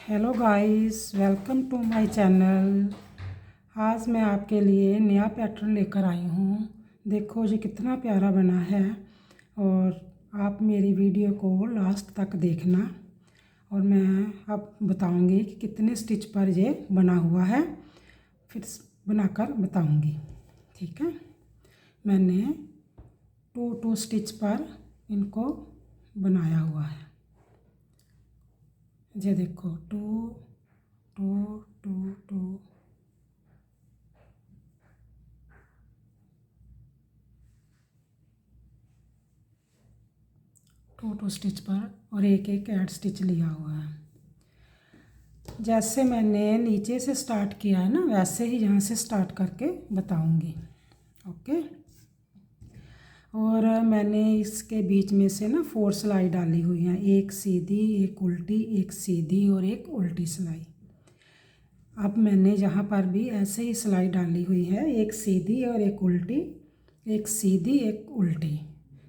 Hello guys, welcome to my channel. आज मैं आपके लिए नया पैटर्न लेकर आई हूँ। देखो ये कितना प्यारा बना है और आप मेरी वीडियो को लास्ट तक देखना और मैं अब बताऊँगी कि कितने स्टिच पर ये बना हुआ है, फिर बनाकर बताऊँगी। ठीक है, मैंने टू स्टिच पर इनको बनाया हुआ है। ये देखो two two two two two stitch पर और एक एक ऐड स्टिच लिया हुआ है। जैसे मैंने नीचे से स्टार्ट किया है ना, वैसे ही यहाँ से स्टार्ट करके बताऊंगी। ओके, और मैंने इसके बीच में से ना 4 सिलाई डाली हुई है, एक सीधी, एक उल्टी, एक सीधी और एक उल्टी सिलाई। अब मैंने यहाँ पर भी ऐसे ही सिलाई डाली हुई है, एक सीधी और एक उल्टी, एक सीधी एक उल्टी।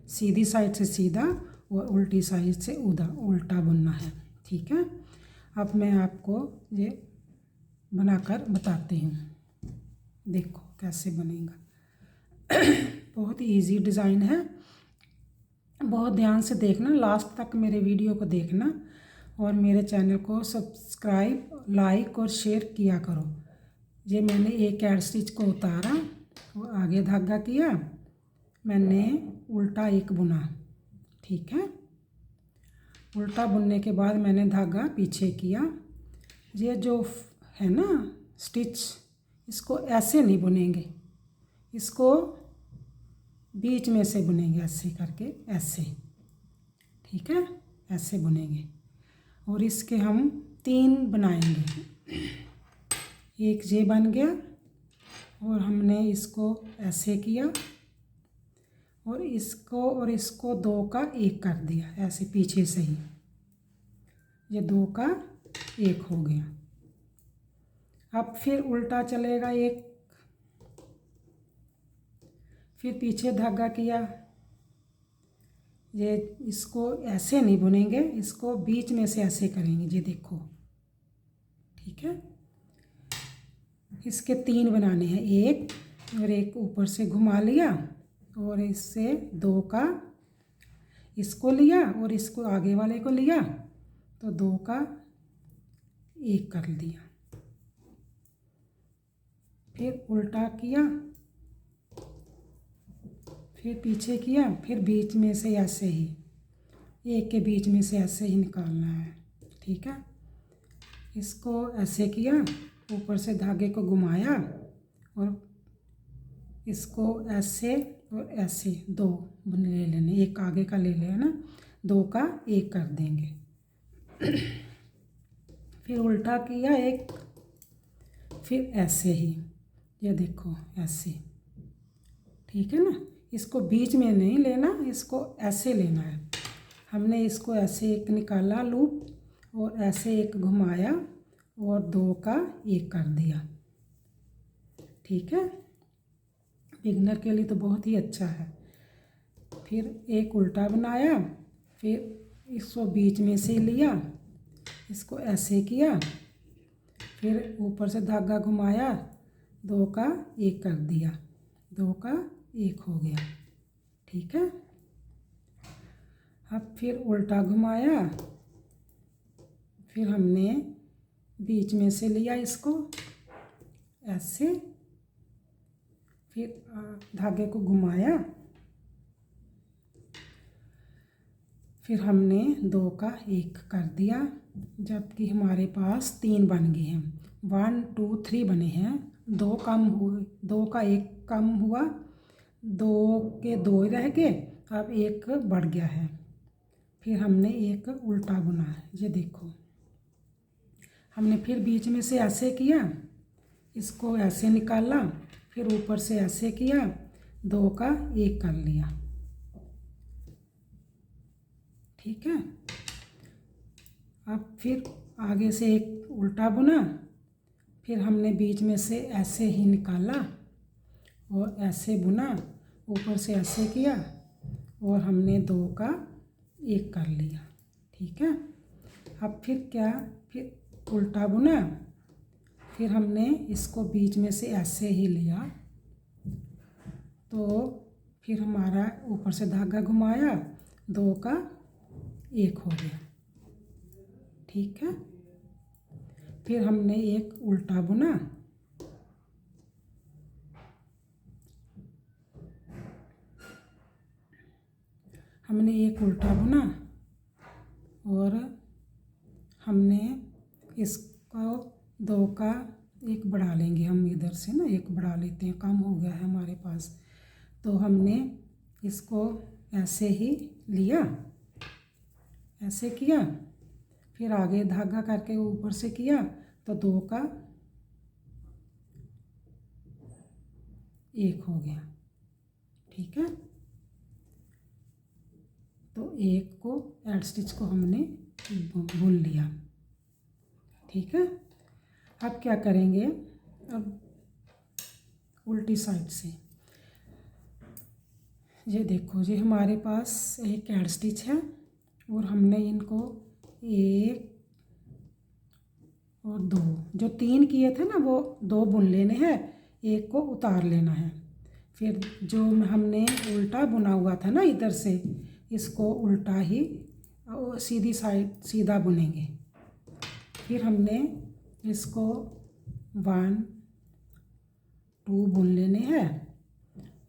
सीधी साइड से सीधा और उल्टी साइड से उल्टा बुनना है। ठीक है, अब मैं आपको ये बनाकर बताती हूँ। देखो कैसे बनेगा। बहुत ही इजी डिज़ाइन है, बहुत ध्यान से देखना, लास्ट तक मेरे वीडियो को देखना और मेरे चैनल को सब्सक्राइब, लाइक और शेयर किया करो। ये मैंने एक ऐड स्टिच को उतारा और आगे धागा किया, मैंने उल्टा एक बुना। ठीक है, उल्टा बुनने के बाद मैंने धागा पीछे किया। ये जो है ना स्टिच, इसको ऐसे नहीं बुनेंगे, इसको बीच में से बुनेंगे, ऐसे करके, ऐसे। ठीक है, ऐसे बुनेंगे और इसके हम 3 बनाएंगे। एक ये बन गया और हमने इसको ऐसे किया और इसको 2 का 1 कर दिया, ऐसे पीछे से ही। ये 2 का 1 हो गया। अब फिर उल्टा चलेगा एक, फिर पीछे धागा किया। ये इसको ऐसे नहीं बुनेंगे, इसको बीच में से ऐसे करेंगे। ये देखो, ठीक है, इसके 3 बनाने हैं, एक और एक ऊपर से घुमा लिया और इससे 2 का इसको लिया और इसको आगे वाले को लिया तो 2 का 1 कर दिया। फिर उल्टा किया, फिर पीछे किया, फिर बीच में से ऐसे ही, एक के बीच में से ऐसे ही निकालना है। ठीक है, इसको ऐसे किया, ऊपर से धागे को घुमाया और इसको ऐसे और ऐसे 2 ले लेने, एक आगे का ले लेना, 2 का 1 कर देंगे। फिर उल्टा किया एक, फिर ऐसे ही, ये देखो ऐसे। ठीक है ना, इसको बीच में नहीं लेना, इसको ऐसे लेना है। हमने इसको ऐसे एक निकाला लूप और ऐसे एक घुमाया और 2 का 1 कर दिया। ठीक है, बिगनर के लिए तो बहुत ही अच्छा है। फिर एक उल्टा बनाया, फिर इसको बीच में से लिया, इसको ऐसे किया, फिर ऊपर से धागा घुमाया, 2 का 1 कर दिया, 2 का 1 हो गया। ठीक है, अब फिर उल्टा घुमाया, फिर हमने बीच में से लिया इसको ऐसे, फिर धागे को घुमाया, फिर हमने 2 का 1 कर दिया। जबकि हमारे पास 3 बन गए हैं, 1 2 3 बने हैं, 2 कम हुए, 2 का 1 कम हुआ, 2 के 2 रह गए, अब 1 बढ़ गया है। फिर हमने एक उल्टा बुना है। ये देखो, हमने फिर बीच में से ऐसे किया, इसको ऐसे निकाला, फिर ऊपर से ऐसे किया, 2 का 1 कर लिया। ठीक है, अब फिर आगे से एक उल्टा बुना, फिर हमने बीच में से ऐसे ही निकाला और ऐसे बुना, ऊपर से ऐसे किया और हमने 2 का 1 कर लिया। ठीक है, अब फिर क्या, फिर उल्टा बुना, फिर हमने इसको बीच में से ऐसे ही लिया, तो फिर हमारा ऊपर से धागा घुमाया, 2 का 1 हो गया। ठीक है, फिर हमने एक उल्टा बुना, और हमने इसको 2 का 1 बढ़ा लेंगे। हम इधर से ना 1 बढ़ा लेते हैं, कम हो गया है हमारे पास। तो हमने इसको ऐसे ही लिया, ऐसे किया, फिर आगे धागा करके ऊपर से किया, तो 2 का 1 हो गया। ठीक है, तो 1 को एड स्टिच को हमने बुन लिया। ठीक है, अब क्या करेंगे, अब उल्टी साइड से ये देखो, ये हमारे पास एक एड स्टिच है और हमने इनको 1 और 2, जो 3 किए थे ना वो 2 बुन लेने हैं, 1 को उतार लेना है। फिर जो हमने उल्टा बुना हुआ था ना इधर से, इसको उल्टा ही सीधी साइड सीधा बुनेंगे। फिर हमने इसको 1 2 बुन लेने हैं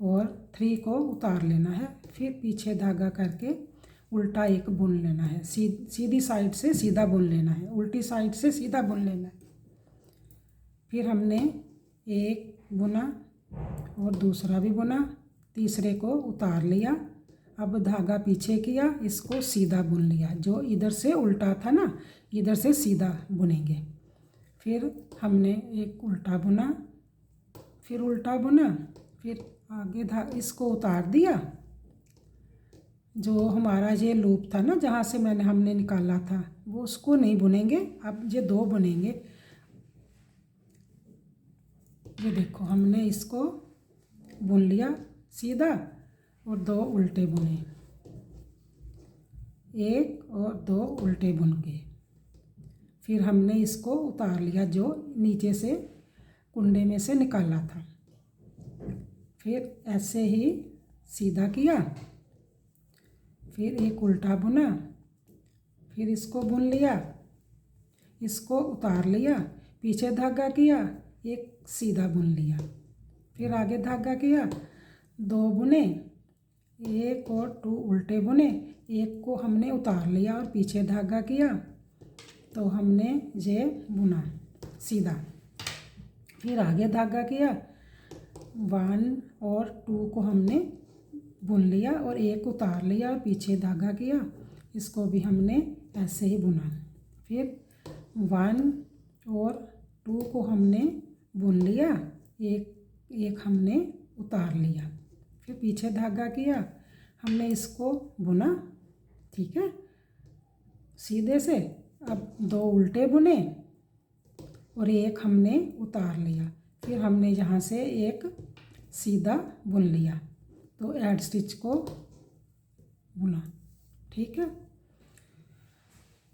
और 3 को उतार लेना है। फिर पीछे धागा करके उल्टा 1 बुन लेना है, सीधी साइड से सीधा बुन लेना है, उल्टी साइड से सीधा बुन लेना है। फिर हमने 1 बुना और दूसरा भी बुना, तीसरे को उतार लिया। अब धागा पीछे किया, इसको सीधा बुन लिया, जो इधर से उल्टा था ना इधर से सीधा बुनेंगे। फिर हमने एक उल्टा बुना, फिर उल्टा बुना, फिर आगे इसको उतार दिया। जो हमारा ये लूप था ना जहाँ से हमने निकाला था, वो उसको नहीं बुनेंगे, अब ये 2 बुनेंगे। ये देखो, हमने इसको बुन लिया सीधा और 2 उल्टे बुने, 1 और 2 उल्टे बुन के। फिर हमने इसको उतार लिया, जो नीचे से कुंडे में से निकाला था। फिर ऐसे ही सीधा किया, फिर एक उल्टा बुना, फिर इसको बुन लिया, इसको उतार लिया, पीछे धागा किया, एक सीधा बुन लिया, फिर आगे धागा किया, 2 बुने, 1 और 2 उल्टे बुने, 1 को हमने उतार लिया और पीछे धागा किया, तो हमने ये बुना सीधा। फिर आगे धागा किया, 1 और 2 को हमने बुन लिया और 1 उतार लिया और पीछे धागा किया, इसको भी हमने ऐसे ही बुना। फिर 1 और 2 को हमने बुन लिया, एक हमने उतार लिया, फिर पीछे धागा किया, हमने इसको बुना। ठीक है, सीधे से। अब 2 उल्टे बुने और 1 हमने उतार लिया, फिर हमने यहाँ से एक सीधा बुन लिया, तो एड स्टिच को बुना। ठीक है,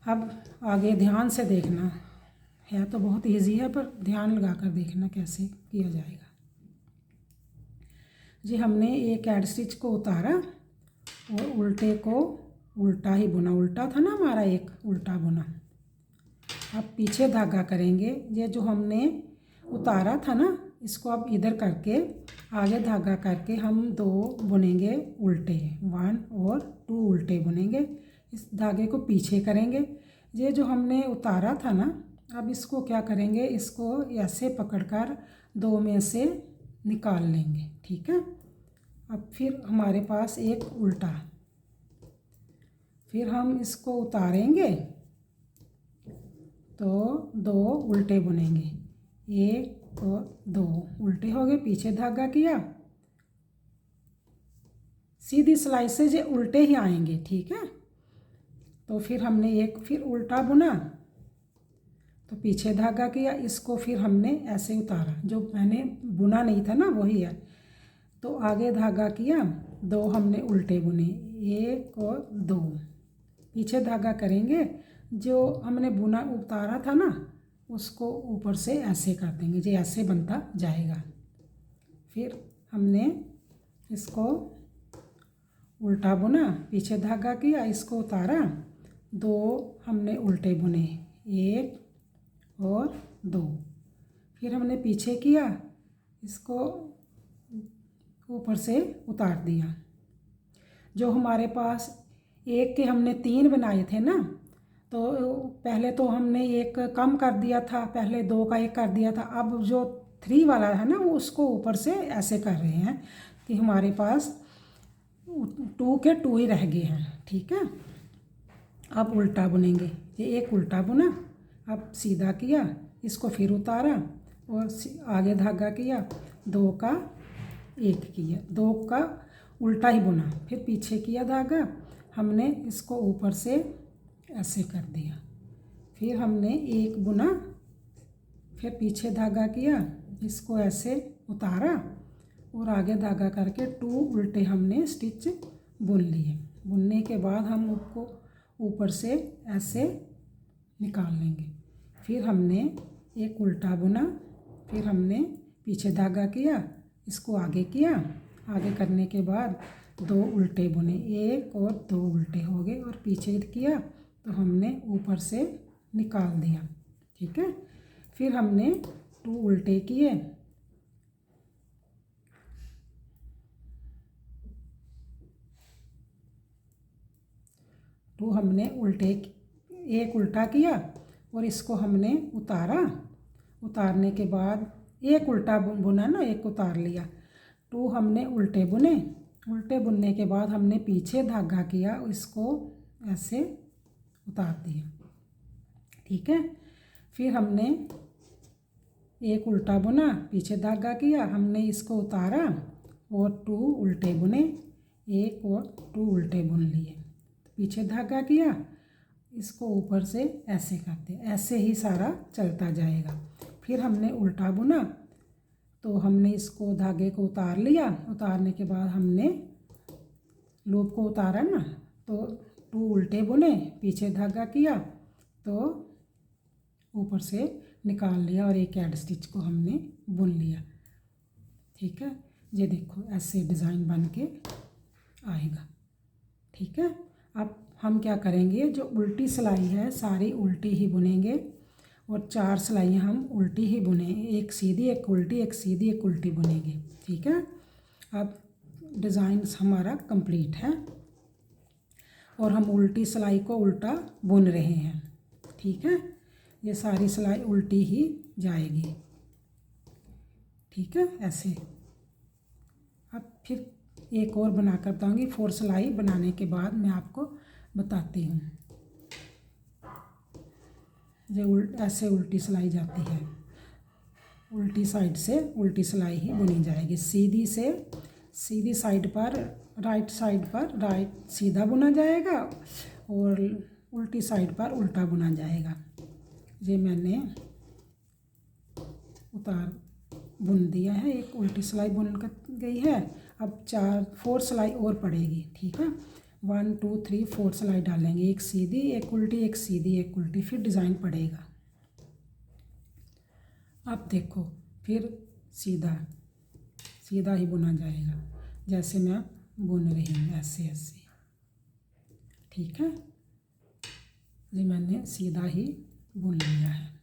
अब आगे ध्यान से देखना है, तो बहुत इजी है, पर ध्यान लगा कर देखना कैसे किया जाएगा। जी, हमने एक एड स्टिच को उतारा और उल्टे को उल्टा ही बुना, उल्टा था ना हमारा, एक उल्टा बुना। अब पीछे धागा करेंगे, ये जो हमने उतारा था ना, इसको अब इधर करके आगे धागा करके हम 2 बुनेंगे उल्टे, 1 और 2 उल्टे बुनेंगे। इस धागे को पीछे करेंगे। ये जो हमने उतारा था ना, अब इसको क्या करेंगे, इसको ऐसे पकड़कर 2 में से निकाल लेंगे। ठीक है, अब फिर हमारे पास एक उल्टा, फिर हम इसको उतारेंगे तो 2 उल्टे बुनेंगे, 1 और 2 उल्टे हो गए, पीछे धागा किया, सीधी सिलाई से ये उल्टे ही आएंगे। ठीक है, तो फिर हमने एक फिर उल्टा बुना, तो पीछे धागा किया, इसको फिर हमने ऐसे उतारा, जो मैंने बुना नहीं था ना वही है। तो आगे धागा किया, 2 हमने उल्टे बुने, 1 और 2, पीछे धागा करेंगे, जो हमने बुना उतारा था ना उसको ऊपर से ऐसे कर देंगे, जो ऐसे बनता जाएगा। फिर हमने इसको उल्टा बुना, पीछे धागा किया, इसको उतारा, 2 हमने उल्टे बुने, 1 और 2। फिर हमने पीछे किया, इसको ऊपर से उतार दिया। जो हमारे पास एक के हमने 3 बनाए थे ना, तो पहले तो हमने एक कम कर दिया था, पहले 2 का 1 कर दिया था। अब जो 3 वाला है ना वो उसको ऊपर से ऐसे कर रहे हैं कि हमारे पास 2 के 2 ही रह गए हैं। ठीक है, अब उल्टा बुनेंगे। ये एक उल्टा बुना, अब सीधा किया, इसको फिर उतारा और आगे धागा किया, 2 का 1 किया, 2 का उल्टा ही बुना। फिर पीछे किया धागा, हमने इसको ऊपर से ऐसे कर दिया। फिर हमने 1 बुना, फिर पीछे धागा किया, इसको ऐसे उतारा और आगे धागा करके 2 उल्टे हमने स्टिच बुन लिए। बुनने के बाद हम उसको ऊपर से ऐसे निकाल लेंगे। फिर हमने एक उल्टा बुना, फिर हमने पीछे धागा किया, इसको आगे किया, आगे करने के बाद 2 उल्टे बुने, 1 और 2 उल्टे हो गए, और पीछे किया तो हमने ऊपर से निकाल दिया। ठीक है, फिर हमने 2 उल्टे किए, 2 हमने उल्टे, 1 उल्टा किया और इसको हमने उतारा। उतारने के बाद 1 उल्टा बुना ना, 1 उतार लिया, 2 हमने उल्टे बुने। उल्टे बुनने के बाद हमने पीछे धागा किया, इसको ऐसे उतार दिया। ठीक है, फिर हमने 1 उल्टा बुना, पीछे धागा किया, हमने इसको उतारा और 2 उल्टे बुने, 1 और 2 उल्टे बुन लिए, पीछे धागा किया, इसको ऊपर से ऐसे करते, ऐसे ही सारा चलता जाएगा। फिर हमने उल्टा बुना, तो हमने इसको धागे को उतार लिया। उतारने के बाद हमने लूप को उतारा ना, तो 2 उल्टे बुने, पीछे धागा किया, तो ऊपर से निकाल लिया और एक ऐड स्टिच को हमने बुन लिया। ठीक है, ये देखो ऐसे डिज़ाइन बन के आएगा। ठीक है, अब हम क्या करेंगे, जो उल्टी सिलाई है सारी उल्टी ही बुनेंगे और 4 सिलाइयाँ हम उल्टी ही बुने, एक सीधी, एक उल्टी, एक सीधी, एक उल्टी बुनेंगे। ठीक है, अब डिज़ाइन हमारा कंप्लीट है और हम उल्टी सिलाई को उल्टा बुन रहे हैं। ठीक है, ये सारी सिलाई उल्टी ही जाएगी। ठीक है, ऐसे। अब फिर एक और बनाकर बताऊँगी, 4 सिलाई बनाने के बाद मैं आपको बताती हूँ। जो ऐसे उल्टी सिलाई जाती है, उल्टी साइड से उल्टी सिलाई ही बुनी जाएगी। सीधी से सीधी साइड पर, राइट साइड पर राइट सीधा बुना जाएगा और उल्टी साइड पर उल्टा बुना जाएगा। ये मैंने उतार बुन दिया है, एक उल्टी सिलाई बुन कर गई है। अब 4 सिलाई और पड़ेगी। ठीक है, 1 2 3 4 सिलाई डालेंगे, एक सीधी, एक उल्टी, एक सीधी, एक उल्टी, फिर डिज़ाइन पड़ेगा। अब देखो, फिर सीधा सीधा ही बुना जाएगा, जैसे मैं बुन रही हूँ, ऐसे ऐसे। ठीक है, ये मैंने सीधा ही बुन लिया है।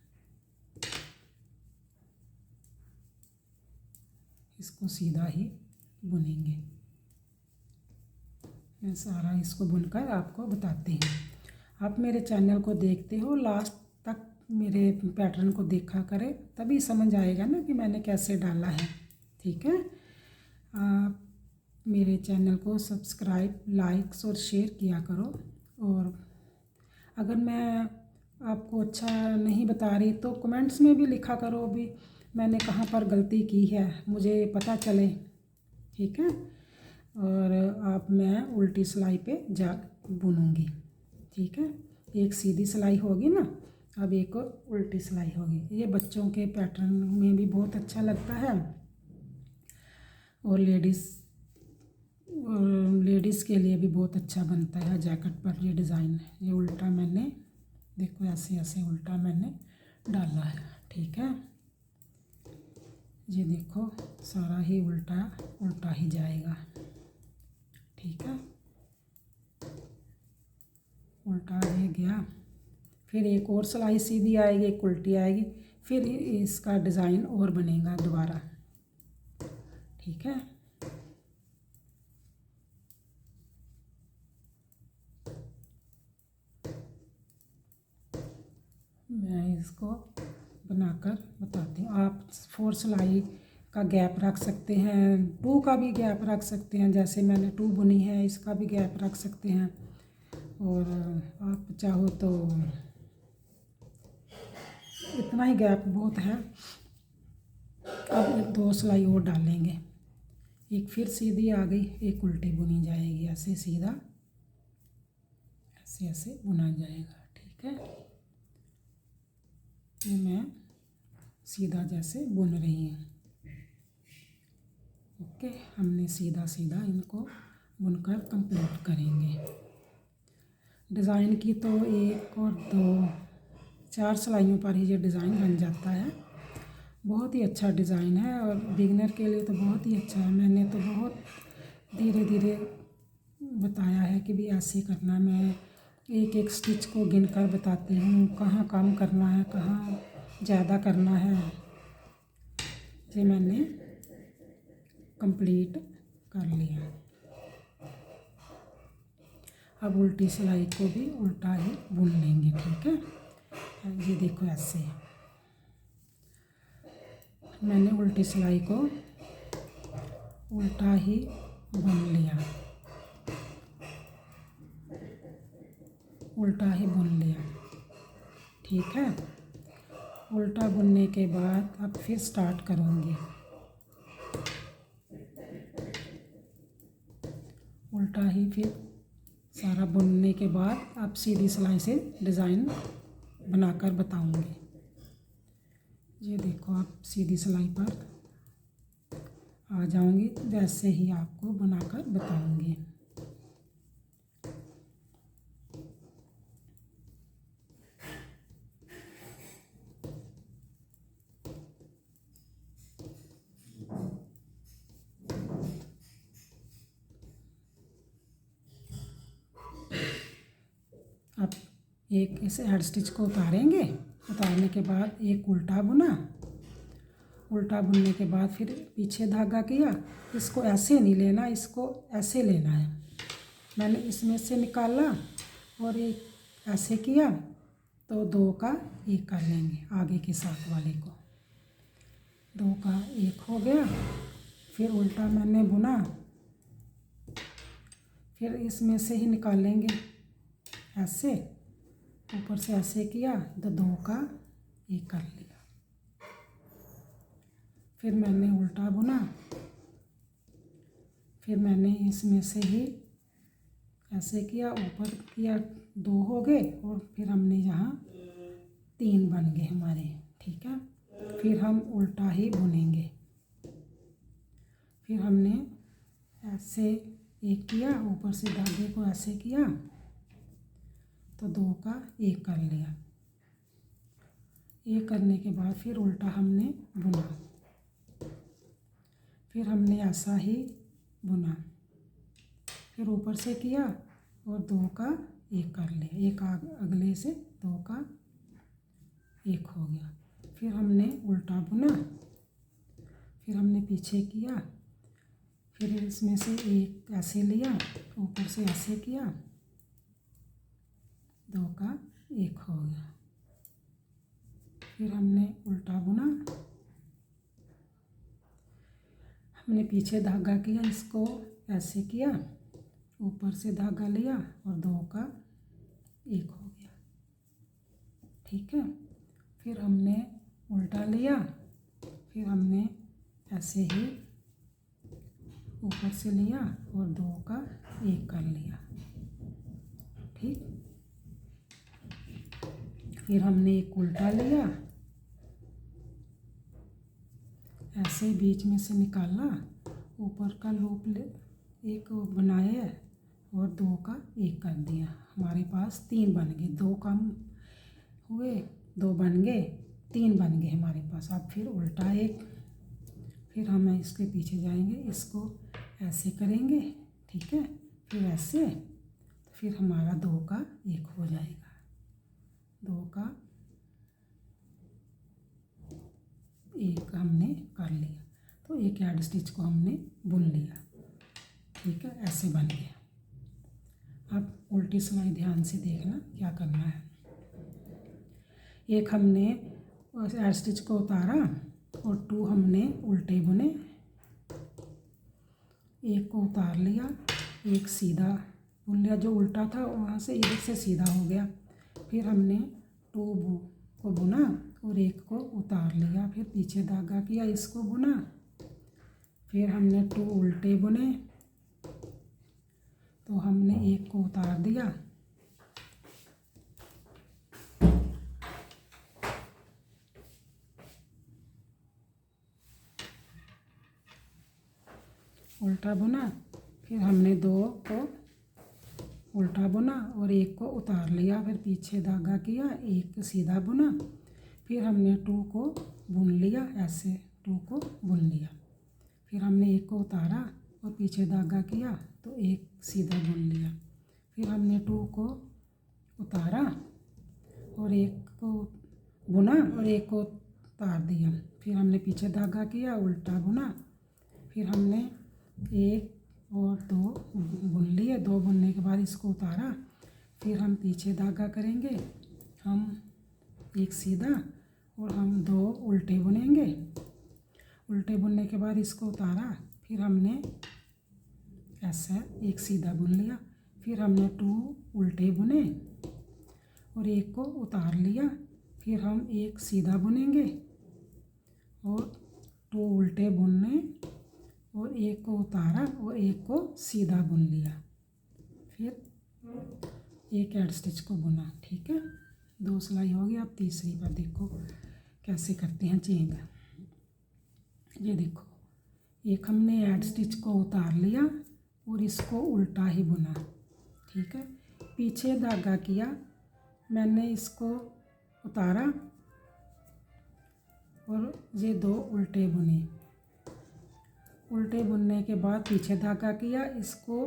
इसको सीधा ही बुनेंगे। मैं सारा इसको बुनकर आपको बताती हूँ। आप मेरे चैनल को देखते हो, लास्ट तक मेरे पैटर्न को देखा करें, तभी समझ आएगा ना कि मैंने कैसे डाला है। ठीक है, आप मेरे चैनल को सब्सक्राइब, लाइक्स और शेयर किया करो। और अगर मैं आपको अच्छा नहीं बता रही तो कमेंट्स में भी लिखा करो, भी मैंने कहाँ पर गलती की है, मुझे पता चले। ठीक है, और अब मैं उल्टी सिलाई पे जा बुनूंगी। ठीक है, एक सीधी सिलाई होगी ना, अब एक और उल्टी सिलाई होगी। ये बच्चों के पैटर्न में भी बहुत अच्छा लगता है और लेडीज़ के लिए भी बहुत अच्छा बनता है। जैकेट पर ये डिज़ाइन, ये उल्टा मैंने देखो ऐसे ऐसे उल्टा मैंने डाला है, ठीक है। ये देखो सारा ही उल्टा उल्टा ही जाएगा, ठीक है। उल्टा ये गया, फिर एक और सिलाई सीधी आएगी, एक उल्टी आएगी, फिर इसका डिज़ाइन और बनेगा दोबारा, ठीक है। मैं इसको बनाकर बताती हूँ। आप 4 सिलाई का गैप रख सकते हैं, 2 का भी गैप रख सकते हैं, जैसे मैंने 2 बुनी है इसका भी गैप रख सकते हैं, और आप चाहो तो इतना ही गैप बहुत है। अब 2 सिलाई और डालेंगे, एक फिर सीधी आ गई, एक उल्टी बुनी जाएगी, ऐसे सीधा ऐसे ऐसे बुना जाएगा, ठीक है। ये मैं सीधा जैसे बुन रही हूँ, ओके। हमने सीधा सीधा इनको बुनकर कंप्लीट करेंगे। डिज़ाइन की तो 1 और 2 4 सिलाइयों पर ही ये डिज़ाइन बन जाता है। बहुत ही अच्छा डिज़ाइन है और बिगनर के लिए तो बहुत ही अच्छा है। मैंने तो बहुत धीरे धीरे बताया है कि भी ऐसे करना। मैं एक एक स्टिच को गिनकर बताती हूँ, कहाँ कम करना है, कहाँ ज़्यादा करना है। ये मैंने कंप्लीट कर लिया। अब उल्टी सिलाई को भी उल्टा ही बुन लेंगे, ठीक है। ये देखो ऐसे मैंने उल्टी सिलाई को उल्टा ही बुन लिया, उल्टा ही बुन लिया, ठीक है। उल्टा बुनने के बाद अब फिर स्टार्ट करूँगी। उल्टा ही फिर सारा बुनने के बाद अब सीधी सिलाई से डिज़ाइन बनाकर बताऊँगी। ये देखो आप सीधी सिलाई पर आ जाऊँगी, वैसे ही आपको बनाकर बताऊँगी। अब एक इस हेड स्टिच को उतारेंगे, उतारने के बाद एक उल्टा बुना, उल्टा बुनने के बाद फिर पीछे धागा किया। इसको ऐसे नहीं लेना, इसको ऐसे लेना है। मैंने इसमें से निकाला और एक ऐसे किया, तो 2 का 1 कर लेंगे, आगे के साथ वाले को 2 का 1 हो गया। फिर उल्टा मैंने बुना, फिर इसमें से ही निकालेंगे, ऐसे ऊपर से ऐसे किया तो 2 का 1 कर लिया। फिर मैंने उल्टा बुना, फिर मैंने इसमें से ही ऐसे किया, ऊपर किया, 2 हो गए, और फिर हमने यहाँ 3 बन गए हमारे, ठीक है। फिर हम उल्टा ही बुनेंगे। फिर हमने ऐसे 1 किया, ऊपर से धागे को ऐसे किया तो 2 का 1 कर लिया। 1 करने के बाद फिर उल्टा हमने बुना, फिर हमने ऐसा ही बुना, फिर ऊपर से किया और 2 का 1 कर लिया। 1 अगले से 2 का 1 हो गया। फिर हमने उल्टा बुना, फिर हमने पीछे किया, फिर इसमें से 1 ऐसे लिया, ऊपर से ऐसे किया, 2 का 1 हो गया। फिर हमने उल्टा बुना, हमने पीछे धागा किया, इसको ऐसे किया, ऊपर से धागा लिया और 2 का 1 हो गया, ठीक है। फिर हमने उल्टा लिया, फिर हमने ऐसे ही ऊपर से लिया और 2 का 1 कर लिया, ठीक। फिर हमने एक उल्टा लिया, ऐसे बीच में से निकाला, ऊपर का लूप एक बनाया और 2 का 1 कर दिया। हमारे पास 3 बन गए, 2 कम हुए, 2 बन गए, 3 बन गए हमारे पास। अब फिर उल्टा एक, फिर हम इसके पीछे जाएंगे, इसको ऐसे करेंगे, ठीक है, फिर ऐसे, फिर हमारा 2 का 1 हो जाएगा, 2 का 1 हमने कर लिया। तो एक ऐड स्टिच को हमने बुन लिया, ठीक है, ऐसे बन गया। अब उल्टी सिलाई ध्यान से देखना क्या करना है। एक हमने ऐड स्टिच को उतारा और 2 हमने उल्टे बुने, एक को उतार लिया, एक सीधा बुन लिया, जो उल्टा था वहाँ से इधर से सीधा हो गया। फिर हमने 2 को बुना और एक को उतार लिया, फिर पीछे धागा किया, इसको बुना, फिर हमने 2 उल्टे बुने, तो हमने एक को उतार दिया, उल्टा बुना, फिर हमने 2 को उल्टा बुना और एक को उतार लिया, फिर पीछे धागा किया, एक सीधा बुना, फिर हमने 2 को बुन लिया, ऐसे 2 को बुन लिया, फिर हमने एक को उतारा और पीछे धागा किया तो एक सीधा बुन लिया, फिर हमने 2 को उतारा और एक को बुना और एक को उतार दिया, फिर हमने पीछे धागा किया, उल्टा बुना, फिर हमने 1 और 2 बुन लिए, 2 बुनने के बाद इसको उतारा, फिर हम पीछे धागा करेंगे, हम एक सीधा और हम 2 उल्टे बुनेंगे, उल्टे बुनने के बाद इसको उतारा, फिर हमने ऐसा एक सीधा बुन लिया, फिर हमने 2 उल्टे बुने और एक को उतार लिया, फिर हम एक सीधा बुनेंगे और 2 उल्टे बुनने और एक को उतारा और एक को सीधा बुन लिया, फिर एक ऐड स्टिच को बुना, ठीक है। 2 सिलाई हो गई। अब तीसरी पर देखो कैसे करते हैं चेंज। ये देखो, एक हमने ऐड स्टिच को उतार लिया और इसको उल्टा ही बुना, ठीक है, पीछे धागा किया, मैंने इसको उतारा और ये 2 उल्टे बुने, उल्टे बुनने के बाद पीछे धागा किया, इसको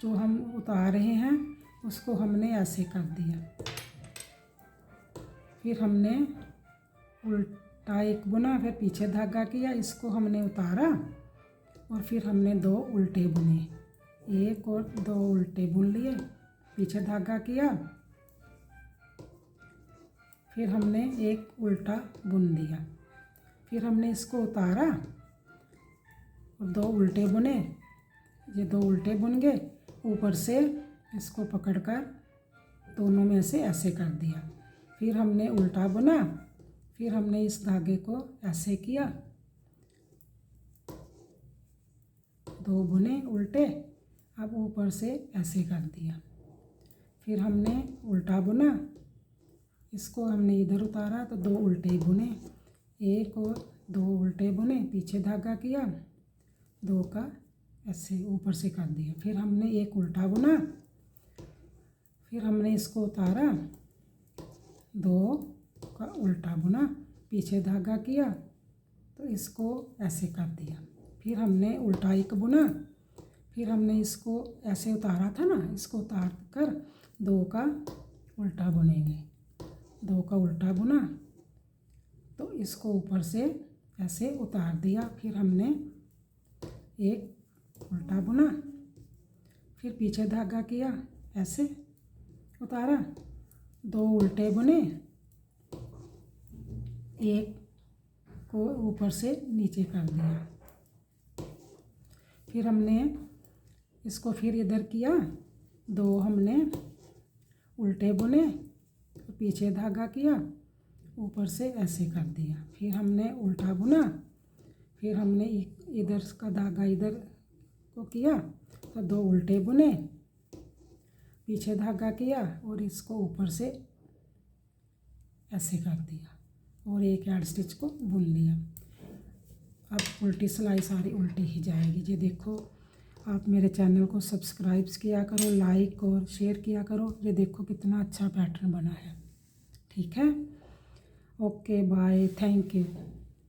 जो हम उतार रहे हैं उसको हमने ऐसे कर दिया, फिर हमने उल्टा एक बुना, फिर पीछे धागा किया, इसको हमने उतारा और फिर हमने 2 उल्टे बुने, 1 और 2 उल्टे बुन लिए, पीछे धागा किया, फिर हमने एक उल्टा बुन दिया, फिर हमने इसको उतारा और 2 उल्टे बुने, ये 2 उल्टे बुन गए, ऊपर से इसको पकड़कर दोनों में से ऐसे कर दिया, फिर हमने उल्टा बुना, फिर हमने इस धागे को ऐसे किया, 2 बुने उल्टे, अब ऊपर से ऐसे कर दिया, फिर हमने उल्टा बुना, इसको हमने इधर उतारा तो 2 उल्टे बुने, 1 और 2 उल्टे बुने, पीछे धागा किया, 2 का ऐसे ऊपर से कर दिया, फिर हमने एक उल्टा बुना, फिर हमने इसको उतारा, 2 का उल्टा बुना, पीछे धागा किया तो इसको ऐसे कर दिया, फिर हमने उल्टा एक बुना, फिर हमने इसको ऐसे उतारा था ना, इसको उतार कर 2 का उल्टा बुनेंगे, 2 का उल्टा बुना तो इसको ऊपर से ऐसे उतार दिया, फिर हमने एक उल्टा बुना, फिर पीछे धागा किया, ऐसे उतारा, 2 उल्टे बुने, एक को ऊपर से नीचे कर दिया, फिर हमने इसको फिर इधर किया, 2 हमने उल्टे बुने, पीछे धागा किया, ऊपर से ऐसे कर दिया, फिर हमने उल्टा बुना, फिर हमने इधर का धागा इधर को किया तो 2 उल्टे बुने, पीछे धागा किया और इसको ऊपर से ऐसे कर दिया और एक ऐड स्टिच को बुन लिया। अब उल्टी सिलाई सारी उल्टी ही जाएगी। ये देखो, आप मेरे चैनल को सब्सक्राइब किया करो, लाइक और शेयर किया करो। ये देखो कितना अच्छा पैटर्न बना है। ठीक है। Okay bye, thank you.